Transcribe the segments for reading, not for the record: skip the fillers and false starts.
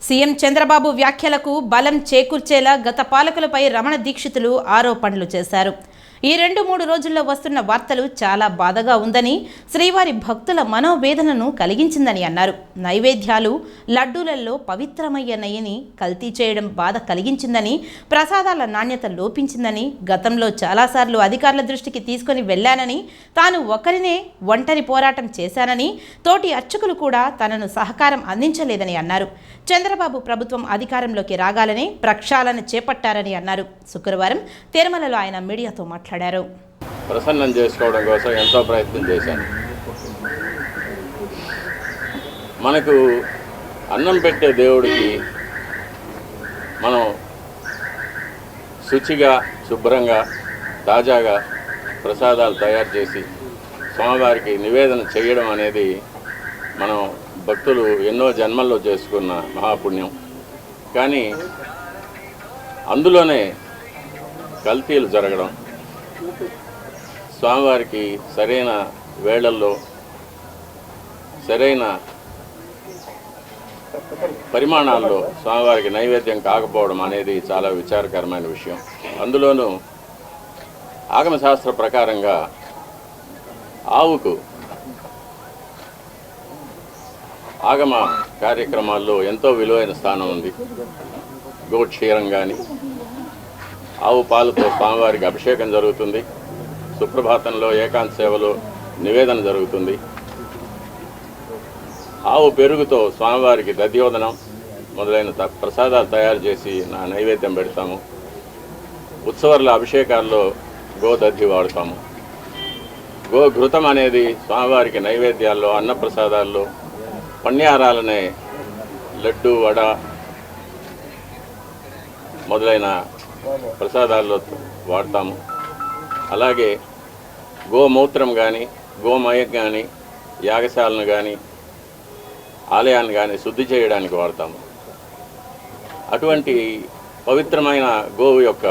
CM Chandrababu వ్యాఖ్యలకు బలం చేకూర్చేలా గత పాలకులపై రమణ దీక్షితులు ఆరోపణలు చేశారు. ఈ 2-3 రోజుల్లో వస్తున్న వార్తలు చాలా బాధగా ఉందని, శ్రీవారి భక్తుల మనోవేదనను కలిగించిందని అన్నారు. నైవేద్యాలు, లడ్డూలలో పవిత్రమయ్య నెయ్యిని కల్తీ చేయడం బాధ కలిగించిందని, ప్రసాదాల నాణ్యత లోపించిందని, గతంలో చాలాసార్లు అధికారుల దృష్టికి తీసుకొని వెళ్లానని, తాను ఒకరినే ఒంటరి పోరాటం చేశానని, తోటి అర్చకులు కూడా తనను సహకారం అందించలేదని అన్నారు. చంద్రబాబు ప్రభుత్వం అధికారంలోకి రాగాలనే ప్రక్షాళన చేపట్టారని అన్నారు. శుక్రవారం తిరుమలలో ఆయన మీడియాతో మాట్లాడారు. ప్రసన్నం చేసుకోవడం కోసం ఎంతో ప్రయత్నం చేశాను. మనకు అన్నం పెట్టే దేవుడికి మనం శుచిగా, శుభ్రంగా, తాజాగా ప్రసాదాలు తయారు చేసి స్వామివారికి నివేదన చేయడం అనేది మనం భక్తులు ఎన్నో జన్మల్లో చేసుకున్న మహాపుణ్యం. కానీ అందులోనే కల్తీలు జరగడం, స్వామివారికి సరైన వేళల్లో సరైన పరిమాణాల్లో స్వామివారికి నైవేద్యం కాకపోవడం అనేది చాలా విచారకరమైన విషయం. అందులోనూ ఆగమశాస్త్ర ప్రకారంగా ఆవుకు ఆగమ కార్యక్రమాల్లో ఎంతో విలువైన స్థానం ఉంది. గోక్షీరం కానీ, ఆవు పాలతో స్వామివారికి అభిషేకం జరుగుతుంది. సుప్రభాతంలో ఏకాంత సేవలో నివేదన జరుగుతుంది. ఆవు పెరుగుతో స్వామివారికి దధ్యోదనం మొదలైన ప్రసాదాలు తయారు చేసి నైవేద్యం పెడతాము. ఉత్సవాల అభిషేకాల్లో గోదధ్యి వాడతాము. గోఘృతం అనేది స్వామివారికి నైవేద్యాల్లో, అన్నప్రసాదాల్లో, పణ్యారాలనే లడ్డు, వడ మొదలైన ప్రసాదాల్లో వాడతాము. అలాగే గోమూత్రం కానీ, గోమయం కానీ, యాగశాలను కానీ, ఆలయాన్ని కానీ శుద్ధి చేయడానికి వాడతాము. అటువంటి పవిత్రమైన గోవు యొక్క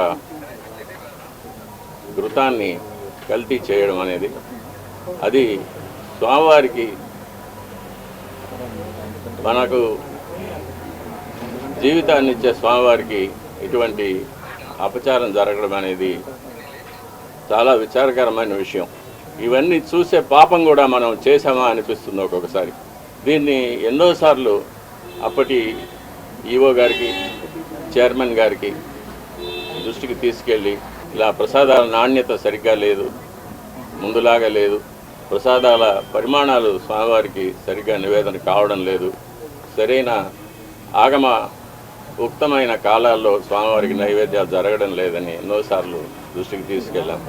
ఘృతాన్ని కల్తీ చేయడం అనేది అది స్వామివారికి, మనకు జీవితాన్ని ఇచ్చే స్వామివారికి ఇటువంటి అపచారం జరగడం అనేది చాలా విచారకరమైన విషయం. ఇవన్నీ చూసే పాపం కూడా మనం చేసామా అనిపిస్తుంది ఒక్కొక్కసారి. దీన్ని ఎన్నోసార్లు అప్పటి ఈఓ గారికి, చైర్మన్ గారికి దృష్టికి తీసుకెళ్ళి, ఇలా ప్రసాదాల నాణ్యత సరిగ్గా లేదు, ముందులాగా లేదు, ప్రసాదాల పరిమాణాలు స్వామివారికి సరిగ్గా నివేదన కావడం లేదు, సరైన ఆగమ ఉక్తమైన కాలాల్లో స్వామివారికి నైవేద్యాలు జరగడం లేదని ఎన్నోసార్లు దృష్టికి తీసుకెళ్ళాం.